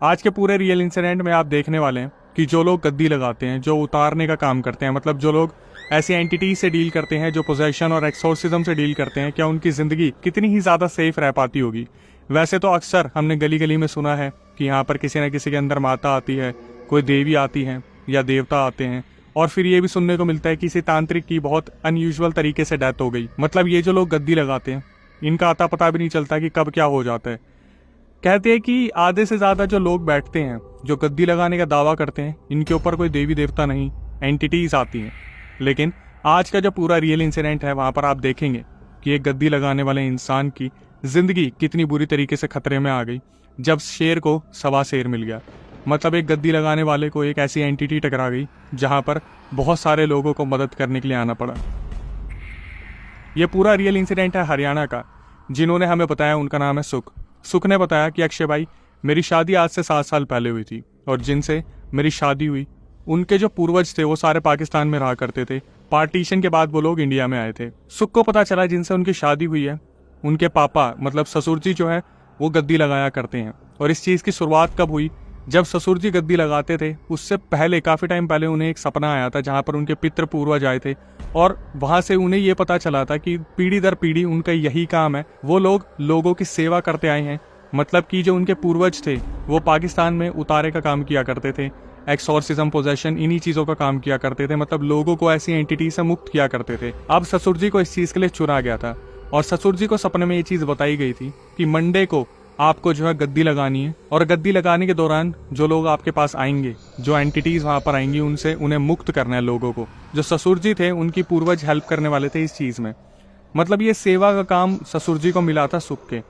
आज के पूरे रियल इंसिडेंट में आप देखने वाले हैं कि जो लोग गद्दी लगाते हैं, जो उतारने का काम करते हैं, मतलब जो लोग ऐसी एंटिटी से डील करते हैं, जो पोजेशन और एक्सोर्सिज्म से डील करते हैं, क्या उनकी जिंदगी कितनी ही ज्यादा सेफ रह पाती होगी। वैसे तो अक्सर हमने गली गली में सुना है कि यहाँ पर किसी न किसी के अंदर माता आती है, कोई देवी आती है या देवता आते हैं, और फिर ये भी सुनने को मिलता है कि किसी तांत्रिक की बहुत अनयूजुअल तरीके से डेथ हो गई। मतलब ये जो लोग गद्दी लगाते हैं, इनका आता पता भी नहीं चलता कि कब क्या हो जाता है। कहते हैं कि आधे से ज्यादा जो लोग बैठते हैं, जो गद्दी लगाने का दावा करते हैं, इनके ऊपर कोई देवी देवता नहीं, एंटिटीज आती हैं। लेकिन आज का जो पूरा रियल इंसिडेंट है, वहां पर आप देखेंगे कि एक गद्दी लगाने वाले इंसान की जिंदगी कितनी बुरी तरीके से खतरे में आ गई जब शेर को सवा शेर मिल गया। मतलब एक गद्दी लगाने वाले को एक ऐसी एंटिटी टकरा गई जहां पर बहुत सारे लोगों को मदद करने के लिए आना पड़ा। यह पूरा रियल इंसिडेंट है हरियाणा का। जिन्होंने हमें बताया उनका नाम है सुख। सुख ने बताया कि अक्षय भाई, मेरी शादी आज से 7 साल पहले हुई थी, और जिनसे मेरी शादी हुई उनके जो पूर्वज थे वो सारे पाकिस्तान में रहा करते थे। पार्टीशन के बाद वो लोग इंडिया में आए थे। सुख को पता चला जिनसे उनकी शादी हुई है, उनके पापा मतलब ससुर जी जो है वो गद्दी लगाया करते हैं। और इस चीज़ की शुरुआत कब हुई? जब ससुर जी गद्दी लगाते थे उससे पहले, काफ़ी टाइम पहले, उन्हें एक सपना आया था जहाँ पर उनके पितृ पूर्वज आए थे, और वहाँ से उन्हें ये पता चला था कि पीढ़ी दर पीढ़ी उनका यही काम है। वो लोग लोगों की सेवा करते आए हैं। मतलब कि जो उनके पूर्वज थे वो पाकिस्तान में उतारे का काम किया करते थे, एक्सोर्सिज्म, पोजेशन, इन्हीं चीज़ों का काम किया करते थे। मतलब लोगों को ऐसी एंटिटी से मुक्त किया करते थे। अब ससुर जी को इस चीज़ के लिए चुना गया था, और ससुर जी को सपने में ये चीज़ बताई गई थी कि मंडे को आपको जो है गद्दी लगानी है, और गद्दी लगाने के दौरान जो लोग आपके पास आएंगे, जो एंटिटीज वहां पर आएंगी, उनसे उन्हें मुक्त करना है लोगों को। जो ससुर जी थे उनकी पूर्वज हेल्प करने वाले थे इस चीज में। मतलब ये सेवा का काम ससुर जी को मिला था सुख के।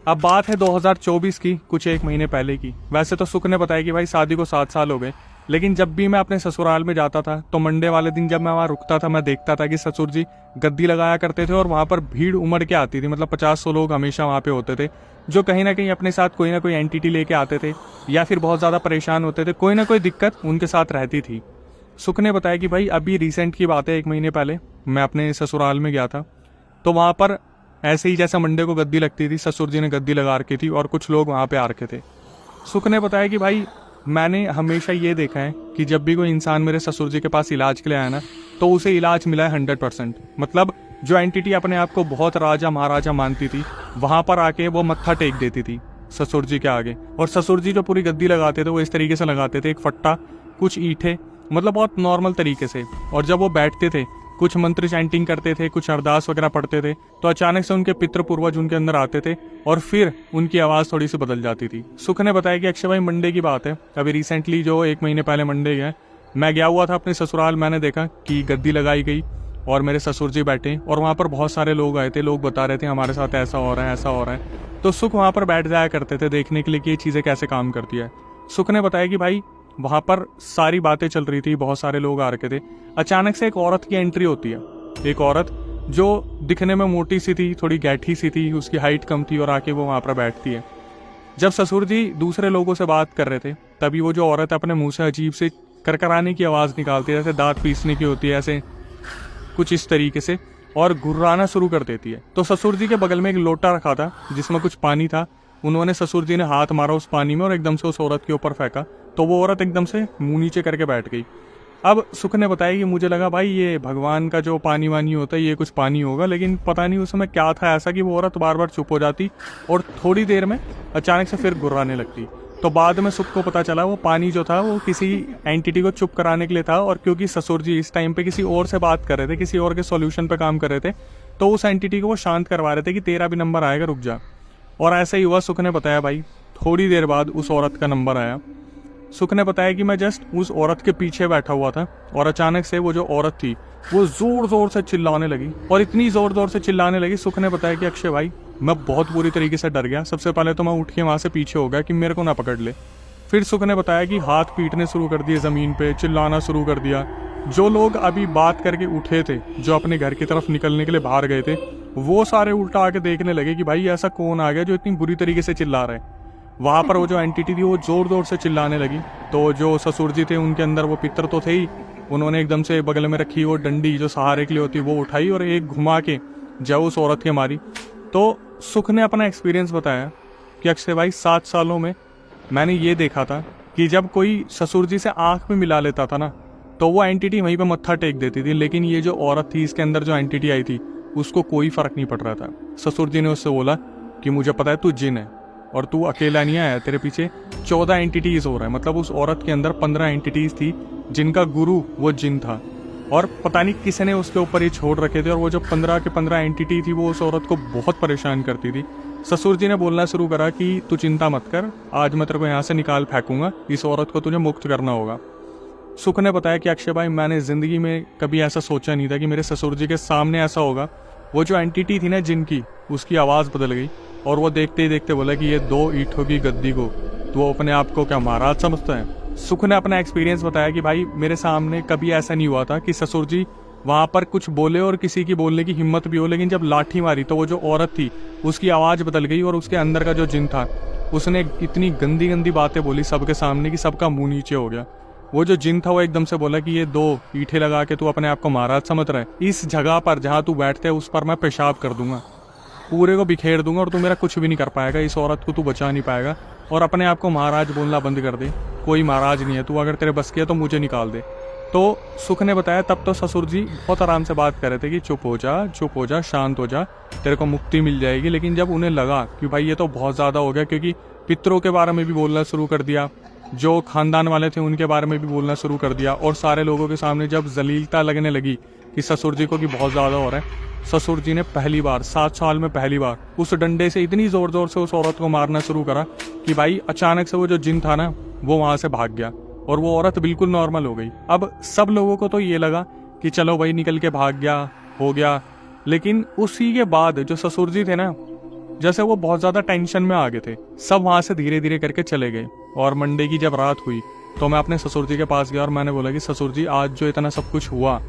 अब बात है 2024 की, कुछ 1 महीने पहले की। वैसे तो सुख ने बताया कि भाई शादी को 7 साल हो गए, लेकिन जब भी मैं अपने ससुराल में जाता था तो मंडे वाले दिन जब मैं वहाँ रुकता था, मैं देखता था कि ससुर जी गद्दी लगाया करते थे, और वहाँ पर भीड़ उमड़ के आती थी। मतलब 50-100 लोग हमेशा वहाँ पे होते थे, जो कहीं ना कहीं अपने साथ कोई ना कोई एंटिटी लेके आते थे, या फिर बहुत ज़्यादा परेशान होते थे। कोई ना कोई दिक्कत उनके साथ रहती थी। सुख ने बताया कि भाई अभी रिसेंट की बात है, 1 महीने पहले मैं अपने ससुराल में गया था, तो वहाँ पर ऐसे ही जैसे मंडे को गद्दी लगती थी, ससुर जी ने गद्दी लगा रखी थी और कुछ लोग वहाँ पे आ रखे थे। सुख ने बताया कि भाई मैंने हमेशा ये देखा है कि जब भी कोई इंसान मेरे ससुर जी के पास इलाज के लिए आया ना, तो उसे इलाज मिला है 100%। मतलब जो एंटिटी अपने आप को बहुत राजा महाराजा मानती थी, वहां पर आके वो मत्था टेक देती थी ससुर जी के आगे। और ससुर जी जो पूरी गद्दी लगाते थे वो इस तरीके से लगाते थे, एक फट्टा, कुछ ईंटें, मतलब बहुत नॉर्मल तरीके से। और जब वो बैठते थे, कुछ मंत्र चैंटिंग करते थे, कुछ अरदास वगैरह पढ़ते थे, तो अचानक से उनके पितृ पूर्वज उनके अंदर आते थे, और फिर उनकी आवाज़ थोड़ी सी बदल जाती थी। सुख ने बताया कि अक्षय भाई मंडे की बात है, अभी रिसेंटली जो 1 महीने पहले मंडे गया, मैं गया हुआ था अपने ससुराल। मैंने देखा कि गद्दी लगाई गई और मेरे ससुर जी बैठे, और वहाँ पर बहुत सारे लोग आए थे। लोग बता रहे थे हमारे साथ ऐसा हो रहा है, ऐसा हो रहा है। तो सुख वहाँ पर बैठ जाया करते थे देखने के लिए कि ये चीज़ें कैसे काम करती है। सुख ने बताया कि भाई वहाँ पर सारी बातें चल रही थी, बहुत सारे लोग आ रखे थे। अचानक से एक औरत की एंट्री होती है। एक औरत जो दिखने में मोटी सी थी, थोड़ी गैठी सी थी, उसकी हाइट कम थी, और आके वो वहाँ पर बैठती है। जब ससुर जी दूसरे लोगों से बात कर रहे थे, तभी वो जो औरत अपने मुंह से अजीब से करकराने की आवाज़ निकालती है, जैसे दांत पीसने की होती है, ऐसे कुछ इस तरीके से, और गुर्राना शुरू कर देती है। तो ससुर जी के बगल में एक लोटा रखा था जिसमें कुछ पानी था। उन्होंने, ससुर जी ने हाथ मारा उस पानी में और एकदम से उस औरत के ऊपर फेंका, तो वो औरत एकदम से मुंह नीचे करके बैठ गई। अब सुख ने बताया कि मुझे लगा भाई ये भगवान का जो पानी वानी होता है, ये कुछ पानी होगा, लेकिन पता नहीं उस समय क्या था ऐसा कि वो औरत बार बार चुप हो जाती और थोड़ी देर में अचानक से फिर गुर्राने लगती। तो बाद में सुख को पता चला वो पानी जो था वो किसी एंटिटी को चुप कराने के लिए था, और क्योंकि ससुर जी इस टाइम पे किसी और से बात कर रहे थे, किसी और के सॉल्यूशन पे काम कर रहे थे, तो उस एंटिटी को वो शांत करवा रहे थे कि तेरा भी नंबर आएगा, रुक जा। और ऐसा ही हुआ। सुख ने बताया भाई थोड़ी देर बाद उस औरत का नंबर आया। सुख ने बताया कि मैं जस्ट उस औरत के पीछे बैठा हुआ था, और अचानक से वो जो औरत थी वो जोर जोर से चिल्लाने लगी, और इतनी जोर जोर से चिल्लाने लगी। सुख ने बताया कि अक्षय भाई मैं बहुत बुरी तरीके से डर गया। सबसे पहले तो मैं उठ के वहां से पीछे हो गया कि मेरे को ना पकड़ ले। फिर सुख ने बताया कि हाथ पीटने शुरू कर दिए जमीन पे, चिल्लाना शुरू कर दिया। जो लोग अभी बात करके उठे थे, जो अपने घर की तरफ निकलने के लिए बाहर गए थे, वो सारे उल्टा आके देखने लगे कि भाई ऐसा कौन आ गया जो इतनी बुरी तरीके से चिल्ला रहा है। वहाँ पर वो जो एंटिटी थी वो जोर जोर से चिल्लाने लगी। तो जो ससुर जी थे उनके अंदर वो पितर तो थे ही, उन्होंने एकदम से बगल में रखी वो डंडी जो सहारे के लिए होती वो उठाई, और एक घुमा के जब उस औरत के मारी। तो सुख ने अपना एक्सपीरियंस बताया कि अक्षय भाई 7 सालों में मैंने ये देखा था कि जब कोई ससुर जी से आंख में मिला लेता था ना, तो वो एंटिटी वहीं पे मत्था टेक देती थी। लेकिन ये जो औरत थी, इसके अंदर जो एंटिटी आई थी, उसको कोई फर्क नहीं पड़ रहा था। ससुर जी ने उससे बोला कि मुझे पता है तू जिन है और तू अकेला नहीं आया, तेरे पीछे 14 एंटिटीज हो रहा है। मतलब उस औरत के अंदर 15 एंटिटीज थी जिनका गुरु वो जिन था, और पता नहीं किसने उसके ऊपर ये छोड़ रखे थे। और वो जो 15 के 15 एंटिटी थी वो उस औरत को बहुत परेशान करती थी। ससुर जी ने बोलना शुरू करा कि तू चिंता मत कर, आज मैं तेरे को यहाँ से निकाल फेंकूंगा, इस औरत को तुझे मुक्त करना होगा। सुख ने बताया कि अक्षय भाई, मैंने जिंदगी में कभी ऐसा सोचा नहीं था कि मेरे ससुर जी के सामने ऐसा होगा। वो जो एंटिटी थी ना जिनकी, उसकी आवाज़ बदल गई और वो देखते ही देखते बोला कि ये 2 ईंटों की गद्दी को तू अपने आप को क्या महाराज समझता है। सुख ने अपना एक्सपीरियंस बताया कि भाई मेरे सामने कभी ऐसा नहीं हुआ था कि ससुर जी वहां पर कुछ बोले और किसी की बोलने की हिम्मत भी हो, लेकिन जब लाठी मारी तो वो जो औरत थी उसकी आवाज़ बदल गई और उसके अंदर का जो जिन था उसने इतनी गंदी गंदी बातें बोली सबके सामने कि सबका मुंह नीचे हो गया। वो जो जिन था वो एकदम से बोला कि ये 2 ईंटें लगा के तू अपने आप को महाराज समझ रहा है, इस जगह पर जहाँ तू बैठते है उस पर मैं पेशाब कर दूंगा, पूरे को बिखेर दूंगा और तू मेरा कुछ भी नहीं कर पाएगा, इस औरत को तू बचा नहीं पाएगा, और अपने आप को महाराज बोलना बंद कर दे। कोई महाराज नहीं है तू, अगर तेरे बस किया तो मुझे निकाल दे। तो सुख ने बताया तब तो ससुर जी बहुत आराम से बात कर रहे थे कि चुप हो जा, शांत हो जा, तेरे को मुक्ति मिल जाएगी। लेकिन जब उन्हें लगा कि भाई ये तो बहुत ज़्यादा हो गया, क्योंकि पितरों के बारे में भी बोलना शुरू कर दिया, जो खानदान वाले थे उनके बारे में भी बोलना शुरू कर दिया, और सारे लोगों के सामने जब जलीलता लगने लगी कि ससुर जी को कि बहुत ज़्यादा हो रहा है, ससुर जी ने पहली बार 7 साल में पहली बार उस डंडे से इतनी जोर जोर से उस औरत को मारना शुरू करा कि भाई अचानक से वो जो जिन था ना वो वहां से भाग गया और वो औरत बिल्कुल नॉर्मल हो गई। अब सब लोगों को तो ये लगा कि चलो भाई निकल के भाग गया, हो गया। लेकिन उसी के बाद जो ससुर जी थे ना, जैसे वो बहुत ज्यादा टेंशन में आ गए थे, सब वहां से धीरे धीरे करके चले गए। और मंडे की जब रात हुई तो मैं अपने ससुर जी के पास गया और मैंने बोला कि ससुर जी आज जो इतना सब कुछ हुआ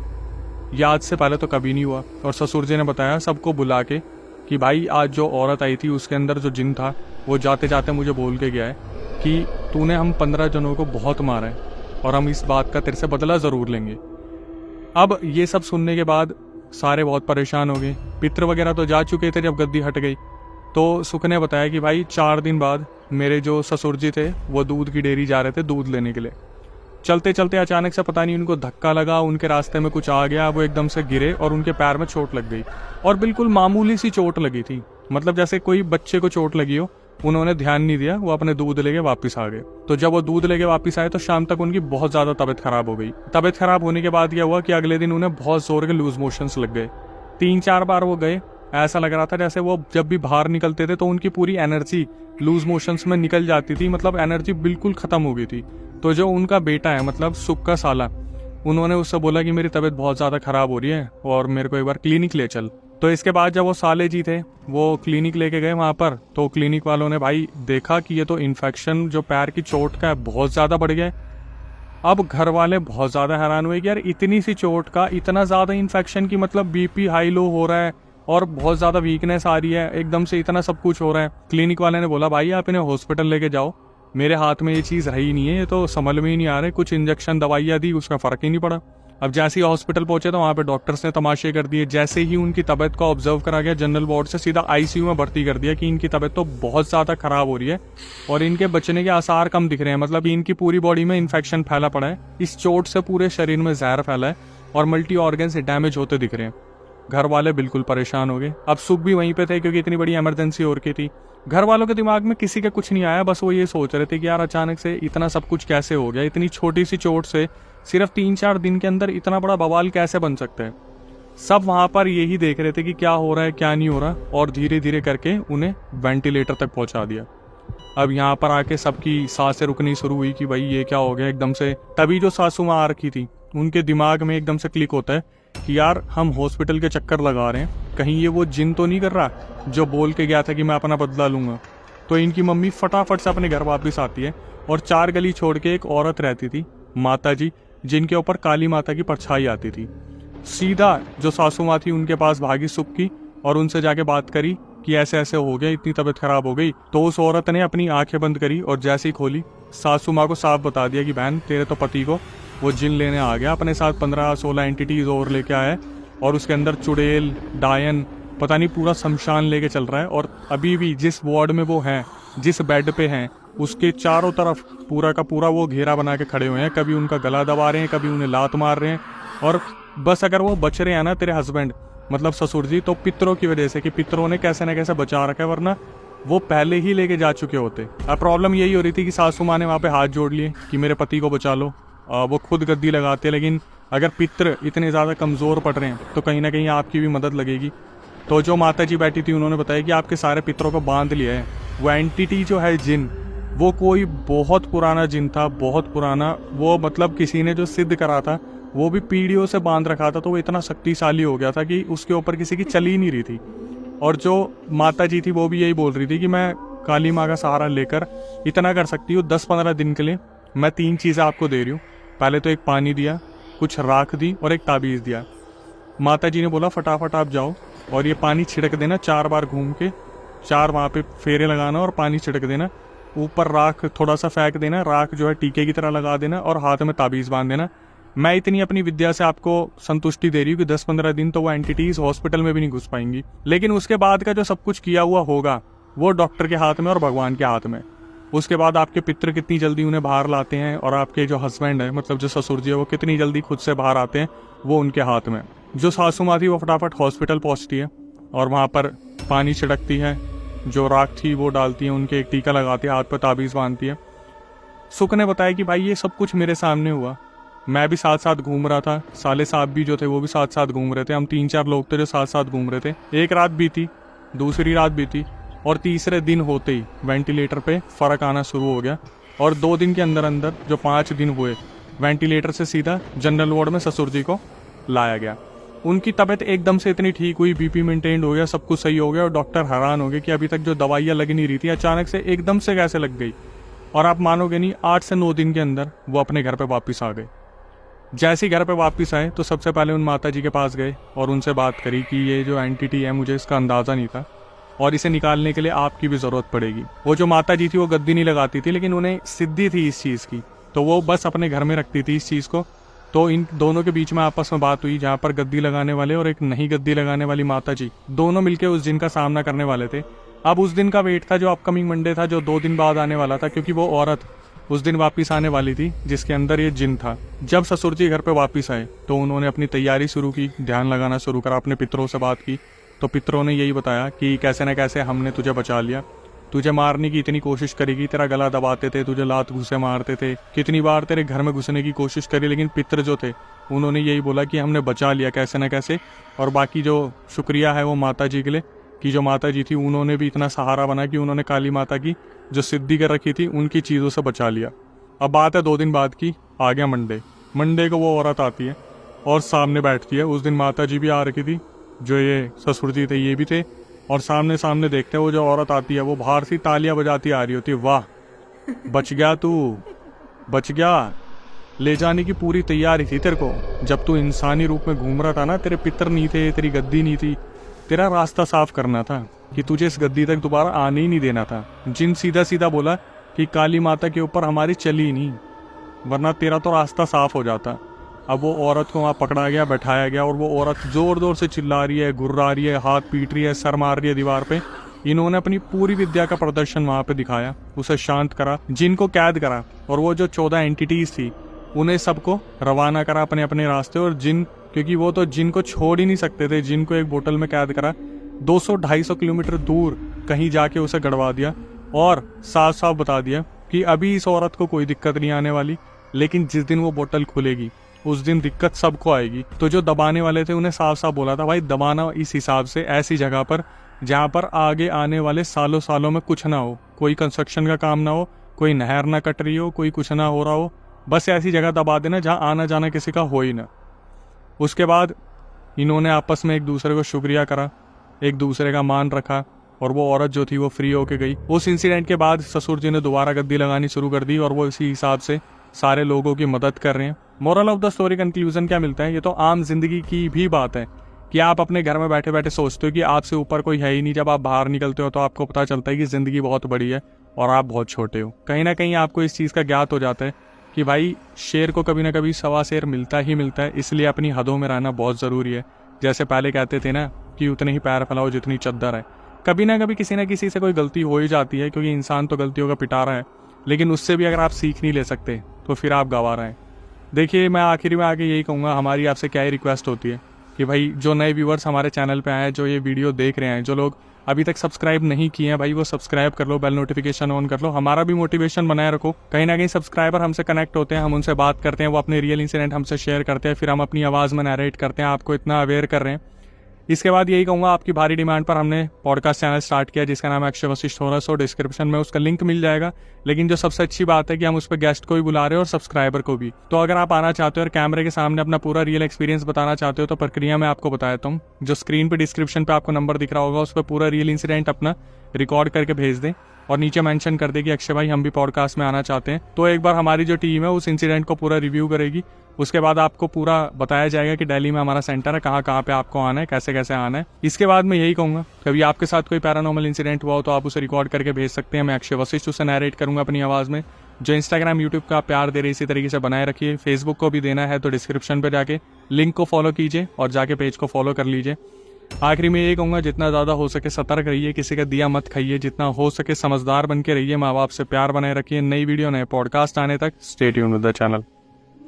ये आज से पहले तो कभी नहीं हुआ। और ससुर जी ने बताया सबको बुला के कि भाई आज जो औरत आई थी उसके अंदर जो जिन था वो जाते जाते मुझे बोल के गया है कि तूने हम 15 जनों को बहुत मारा है और हम इस बात का तेरे से बदला ज़रूर लेंगे। अब ये सब सुनने के बाद सारे बहुत परेशान हो गए। पितर वगैरह तो जा चुके थे जब गद्दी हट गई। तो सुख ने बताया कि भाई 4 दिन बाद मेरे जो ससुर जी थे वो दूध की डेयरी जा रहे थे दूध लेने के लिए। चलते चलते अचानक से पता नहीं उनको धक्का लगा, उनके रास्ते में कुछ आ गया, वो एकदम से गिरे और उनके पैर में चोट लग गई। और बिल्कुल मामूली सी चोट लगी थी, मतलब जैसे कोई बच्चे को चोट लगी हो। उन्होंने ध्यान नहीं दिया, वो अपने दूध लेके वापस आ गए। तो जब वो दूध लेके वापस आए तो शाम तक उनकी बहुत ज्यादा तबीयत खराब हो गई। तबीयत खराब होने के बाद क्या हुआ कि अगले दिन उन्हें बहुत जोर के लूज मोशंस लग गए। 3-4 बार वो गए, ऐसा लग रहा था जैसे वो जब भी बाहर निकलते थे तो उनकी पूरी एनर्जी लूज मोशंस में निकल जाती थी, मतलब एनर्जी बिल्कुल खत्म हो गई थी। तो जो उनका बेटा है, मतलब सुख का साला, उन्होंने उससे बोला कि मेरी तबीयत बहुत ज़्यादा ख़राब हो रही है और मेरे को एक बार क्लिनिक ले चल। तो इसके बाद जब वो साले जी थे वो क्लिनिक लेके गए वहाँ पर, तो क्लिनिक वालों ने भाई देखा कि ये तो इन्फेक्शन जो पैर की चोट का है बहुत ज़्यादा बढ़ गया है। अब घर वाले बहुत ज़्यादा हैरान हुए कि यार इतनी सी चोट का इतना ज़्यादा इन्फेक्शन की, मतलब बीपी हाई लो हो रहा है और बहुत ज़्यादा वीकनेस आ रही है, एकदम से इतना सब कुछ हो रहा है। क्लिनिक वाले ने बोला भाई आप इन्हें हॉस्पिटल लेके जाओ, मेरे हाथ में ये चीज़ रही नहीं है, ये तो समझ में ही नहीं आ रहे, कुछ इंजेक्शन दवाइयाँ दी उसका फ़र्क ही नहीं पड़ा। अब जैसे ही हॉस्पिटल पहुंचे तो वहाँ पे डॉक्टर्स ने तमाशे कर दिए। जैसे ही उनकी तबीयत को ऑब्जर्व करा गया जनरल वार्ड से सीधा आईसीयू में भर्ती कर दिया कि इनकी तबीयत तो बहुत ज़्यादा खराब हो रही है और इनके बचने के आसार कम दिख रहे हैं, मतलब इनकी पूरी बॉडी में इन्फेक्शन फैला पड़ा है, इस चोट से पूरे शरीर में जहर फैला है और मल्टी ऑर्गन से डैमेज होते दिख रहे हैं। घर वाले बिल्कुल परेशान हो गए। अब सुख भी वहीं पे थे क्योंकि इतनी बड़ी इमरजेंसी हो रखी थी। घर वालों के दिमाग में किसी का कुछ नहीं आया, बस वो ये सोच रहे थे कि यार अचानक से इतना सब कुछ कैसे हो गया, इतनी छोटी सी चोट से सिर्फ 3-4 दिन के अंदर इतना बड़ा बवाल कैसे बन सकता है। सब वहां पर यही देख रहे थे कि क्या हो रहा है क्या नहीं हो रहा, और धीरे धीरे करके उन्हें वेंटिलेटर तक पहुंचा दिया। अब यहाँ पर आके सबकी सांसें रुकनी शुरू हुई कि भाई ये क्या हो गया एकदम से। तभी जो सासू माँ आ रखी थी उनके दिमाग में एकदम से क्लिक होता है कि यार हम हॉस्पिटल के चक्कर लगा रहे हैं, कहीं ये वो जिन तो नहीं कर रहा जो बोल के गया था कि मैं अपना बदला लूंगा। तो इनकी मम्मी फटाफट से अपने घर वापस आती है और 4 गली छोड़ के एक औरत रहती थी, माता जी, जिनके ऊपर काली माता की परछाई आती थी। सीधा जो सासू माँ थी उनके पास भागी सुख की और उनसे जाके बात करी कि ऐसे ऐसे हो गया, इतनी तबीयत खराब हो गई। तो उस औरत ने अपनी आंखें बंद करी और जैसे ही खोली सासू माँ को साफ बता दिया कि बहन तेरे तो पति को वो जिन लेने आ गया, अपने साथ 15-16 एंटिटीज और लेके आया है और उसके अंदर चुड़ैल डायन पता नहीं पूरा शमशान लेके चल रहा है, और अभी भी जिस वार्ड में वो है जिस बेड पे हैं उसके चारों तरफ पूरा का पूरा वो घेरा बना के खड़े हुए हैं, कभी उनका गला दबा रहे हैं, कभी उन्हें लात मार रहे हैं। और बस अगर वो बच रहे हैं ना तेरे हस्बैंड मतलब ससुर जी, तो पितरों की वजह से कि पितरों ने कैसे ना कैसे बचा रखा है, वरना वो पहले ही लेके जा चुके होते। अब प्रॉब्लम यही हो रही थी कि सासू माँ ने वहाँ पे हाथ जोड़ लिए कि मेरे पति को बचा लो। वो खुद गद्दी लगाते, लेकिन अगर पितर इतने ज़्यादा कमज़ोर पड़ रहे हैं तो कहीं ना कहीं आपकी भी मदद लगेगी। तो जो माता जी बैठी थी उन्होंने बताया कि आपके सारे पितरों को बांध लिया है। वो एंटिटी जो है जिन, वो कोई बहुत पुराना जिन था, बहुत पुराना। वो मतलब किसी ने जो सिद्ध करा था वो भी पीढ़ियों से बांध रखा था, तो वो इतना शक्तिशाली हो गया था कि उसके ऊपर किसी की चल ही नहीं रही थी। और जो माता जी थी वो भी यही बोल रही थी कि मैं काली माँ का सहारा लेकर इतना कर सकती हूँ, 10-15 दिन के लिए मैं 3 चीज़ें आपको दे रही हूँ। पहले तो एक पानी दिया, कुछ राख दी और एक ताबीज़ दिया। माता जी ने बोला फटाफट आप जाओ और ये पानी छिड़क देना 4 बार घूम के, 4 वहाँ पे फेरे लगाना और पानी छिड़क देना। ऊपर राख थोड़ा सा फेंक देना, राख जो है टीके की तरह लगा देना और हाथ में ताबीज़ बांध देना। मैं इतनी अपनी विद्या से आपको संतुष्टि दे रही हूँ कि 10-15 दिन तो वो एंटिटीज हॉस्पिटल में भी नहीं घुस पाएंगी। लेकिन उसके बाद का जो सब कुछ किया हुआ होगा वो डॉक्टर के हाथ में और भगवान के हाथ में। उसके बाद आपके पितृ कितनी जल्दी उन्हें बाहर लाते हैं और आपके जो हस्बैंड है मतलब जो ससुर जी है वो कितनी जल्दी खुद से बाहर आते हैं, वो उनके हाथ में। जो सासू माँ थी वो फटाफट हॉस्पिटल पहुँचती है और वहाँ पर पानी छिड़कती है, जो राख थी वो डालती है, उनके एक टीका लगाती है, हाथ पर ताबीज़ बांधती है। सुख ने बताया कि भाई ये सब कुछ मेरे सामने हुआ, मैं भी साथ साथ घूम रहा था, साले साहब भी जो थे वो भी साथ साथ घूम रहे थे, हम 3-4 लोग थे जो साथ साथ घूम रहे थे। एक रात बीती, दूसरी रात बीती और तीसरे दिन होते ही वेंटिलेटर पे फ़र्क आना शुरू हो गया। और 2 दिन के अंदर अंदर जो 5 दिन हुए, वेंटिलेटर से सीधा जनरल वार्ड में ससुर जी को लाया गया। उनकी तबीयत एकदम से इतनी ठीक हुई, बीपी मेंटेन हो गया, सब कुछ सही हो गया और डॉक्टर हैरान हो गए कि अभी तक जो दवाइयाँ लग नहीं रही थी अचानक से एकदम से कैसे लग गई। और आप मानोगे नहीं, 8 से 9 दिन के अंदर वो अपने घर पे वापस आ गए। जैसे ही घर पे वापस आए तो सबसे पहले उन माता जी के पास गए और उनसे बात करी कि ये जो एंटिटी है मुझे इसका अंदाज़ा नहीं था और इसे निकालने के लिए आपकी भी ज़रूरत पड़ेगी। वो जो माता जी थी वो गद्दी नहीं लगाती थी, लेकिन उन्हें सिद्धि थी इस चीज़ की, तो वो बस अपने घर में रखती थी इस चीज़ को। तो इन दोनों के बीच में आपस में बात हुई, जहाँ पर गद्दी लगाने वाले और एक नहीं गद्दी लगाने वाली माता जी दोनों मिलकर उस जिन का सामना करने वाले थे। अब उस दिन का वेट था जो अपकमिंग मंडे था, जो 2 दिन बाद आने वाला था, क्योंकि वो औरत उस दिन वापस आने वाली थी जिसके अंदर ये जिन था। जब ससुर जी घर पे वापस आए तो उन्होंने अपनी तैयारी शुरू की, ध्यान लगाना शुरू करा, अपने पितरों से बात की। तो पितरों ने यही बताया कि कैसे न कैसे हमने तुझे बचा लिया, तुझे मारने की इतनी कोशिश करेगी, तेरा गला दबाते थे, तुझे लात घुसे मारते थे, कितनी बार तेरे घर में घुसने की कोशिश करी, लेकिन पितर जो थे उन्होंने यही बोला कि हमने बचा लिया कैसे न कैसे। और बाकी जो शुक्रिया है वो माता जी के लिए कि जो माता जी थी उन्होंने भी इतना सहारा बना कि उन्होंने काली माता की जो सिद्धि कर रखी थी उनकी चीज़ों से बचा लिया। अब बात है 2 दिन बाद की, आ गया मंडे को वो औरत आती है और सामने बैठती है। उस दिन माता जी भी आ रखी थी, जो ये ससुर जी थे ये भी थे, और सामने सामने देखते हैं वो जो औरत आती है वो बाहर से तालियां बजाती आ रही होती है, वाह बच गया तू, बच गया, ले जाने की पूरी तैयारी थी तेरे को। जब तू इंसानी रूप में घूम रहा था ना, तेरे पितर नहीं थे, तेरी गद्दी नहीं थी, तेरा रास्ता साफ करना था कि तुझे इस गद्दी तक दोबारा आने ही नहीं देना था। जिन सीधा सीधा बोला कि काली माता के ऊपर हमारी चली नहीं, वरना तेरा तो रास्ता साफ हो जाता। अब वो औरत को वहाँ पकड़ा गया, बैठाया गया और वो औरत जोर जोर से चिल्ला रही है, गुर्रा रही है, हाथ पीट रही है, सर मार रही है दीवार पे। इन्होंने अपनी पूरी विद्या का प्रदर्शन वहाँ पे दिखाया, उसे शांत करा, जिन को कैद करा और वो जो 14 एंटिटीज थी उन्हें सबको रवाना करा अपने अपने रास्ते। और जिन, क्योंकि वो तो जिन को छोड़ ही नहीं सकते थे, जिन को एक बोतल में कैद करा, 200-250 किलोमीटर दूर कहीं जाके उसे गड़वा दिया और साफ साफ बता दिया कि अभी इस औरत को कोई दिक्कत नहीं आने वाली, लेकिन जिस दिन वो बोतल खुलेगी उस दिन दिक्कत सबको आएगी। तो जो दबाने वाले थे उन्हें साफ साफ बोला था, भाई दबाना इस हिसाब से, ऐसी जगह पर जहाँ पर आगे आने वाले सालों सालों में कुछ ना हो, कोई कंस्ट्रक्शन का काम ना हो, कोई नहर ना कट रही हो, कोई कुछ ना हो रहा हो, बस ऐसी जगह दबा देना जहाँ आना जाना किसी का हो ही ना। उसके बाद इन्होंने आपस में एक दूसरे को शुक्रिया करा, एक दूसरे का मान रखा और वो औरत जो थी वो फ्री होके गई। उस इंसिडेंट के बाद ससुर जी ने दोबारा गद्दी लगानी शुरू कर दी और वो इसी हिसाब से सारे लोगों की मदद कर रहे हैं। Moral of the story conclusion क्या मिलता है, ये तो आम जिंदगी की भी बात है कि आप अपने घर में बैठे बैठे सोचते हो कि आपसे ऊपर कोई है ही नहीं, जब आप बाहर निकलते हो तो आपको पता चलता है कि जिंदगी बहुत बड़ी है और आप बहुत छोटे हो। कहीं ना कहीं आपको इस चीज़ का ज्ञात हो जाता है कि भाई शेर को कभी ना कभी सवा शेर मिलता ही मिलता है, इसलिए अपनी हदों में रहना बहुत ज़रूरी है। जैसे पहले कहते थे ना कि उतने ही पैर फैलाओ जितनी चद्दर है, कभी ना कभी किसी ना किसी से कोई गलती हो ही जाती है, क्योंकि इंसान तो गलतियों का पिटारा है। लेकिन उससे भी अगर आप सीख नहीं ले सकते तो फिर आप गंवार हैं। देखिए, मैं आखिरी में आके यही कहूँगा, हमारी आपसे क्या ही रिक्वेस्ट होती है कि भाई जो नए व्यूवर्स हमारे चैनल पे आए हैं, जो ये वीडियो देख रहे हैं, जो लोग अभी तक सब्सक्राइब नहीं किए हैं, भाई वो सब्सक्राइब कर लो, बेल नोटिफिकेशन ऑन कर लो, हमारा भी मोटिवेशन बनाए रखो। कहीं ना कहीं सब्सक्राइबर हमसे कनेक्ट होते हैं, हम उनसे बात करते हैं, वो अपने रियल इंसिडेंट हमसे शेयर करते हैं, फिर हम अपनी आवाज़ में नरेट करते हैं, आपको इतना अवेयर कर रहे हैं। इसके बाद यही कहूँगा, आपकी भारी डिमांड पर हमने पॉडकास्ट चैनल स्टार्ट किया जिसका नाम है अक्षय वशिष्ठ होरस, और डिस्क्रिप्शन में उसका लिंक मिल जाएगा। लेकिन जो सबसे अच्छी बात है कि हम उस पर गेस्ट को भी बुला रहे हैं और सब्सक्राइबर को भी। तो अगर आप आना चाहते हो और कैमरे के सामने अपना पूरा रियल एक्सपीरियंस बताना चाहते हो तो प्रक्रिया मैं आपको बता देता हूँ। जो स्क्रीन पर डिस्क्रिप्शन पे आपको नंबर दिख रहा होगा, उस पर पूरा रियल इंसिडेंट अपना रिकॉर्ड करके भेज दें और नीचे मेंशन कर दे कि अक्षय भाई हम भी पॉडकास्ट में आना चाहते हैं। तो एक बार हमारी जो टीम है उस इंसिडेंट को पूरा रिव्यू करेगी। उसके बाद आपको पूरा बताया जाएगा कि दिल्ली में हमारा सेंटर है, कहाँ कहाँ पे आपको आना है, कैसे कैसे आना है। इसके बाद मैं यही कहूँगा, कभी आपके साथ कोई पैरानॉर्मल इंसिडेंट हुआ हो तो आप उसे रिकॉर्ड करके भेज सकते हैं। मैं अक्षय वशिष्ठ उसे नरेट करूँगा अपनी आवाज़ में। जो इंस्टाग्राम यूट्यूब का प्यार दे रहे इसी तरीके से बनाए रखिए। फेसबुक को भी देना है तो डिस्क्रिप्शन पर जाके लिंक को फॉलो कीजिए और जाके पेज को फॉलो कर लीजिए। आखिरी में यही कहूँगा, जितना ज़्यादा हो सके सतर्क रहिए, किसी का दिया मत खाइए, जितना हो सके समझदार बन के रहिए, माँ बाप से प्यार बनाए रखिए। नई वीडियो नए पॉडकास्ट आने तक stay tuned with the channel.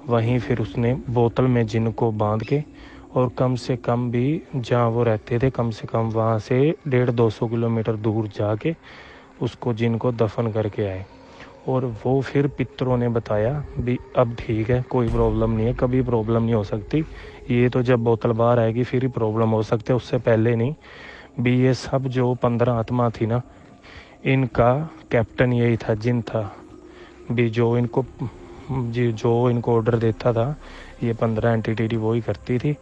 वहीं फिर उसने बोतल में जिन को बांध के और कम से कम भी जहाँ वो रहते थे कम से कम वहाँ से 150-200 किलोमीटर दूर जाके उसको जिन को दफन करके आए। और वो फिर पितरों ने बताया भी अब ठीक है, कोई प्रॉब्लम नहीं है, कभी प्रॉब्लम नहीं हो सकती। ये तो जब बोतल बाहर आएगी फिर ही प्रॉब्लम हो सकती है, उससे पहले नहीं। भी ये सब जो 15 आत्मा थी ना, इनका कैप्टन यही था, जिन था भी जो इनको ऑर्डर देता था, ये 15 एंटिटी वो ही करती थी।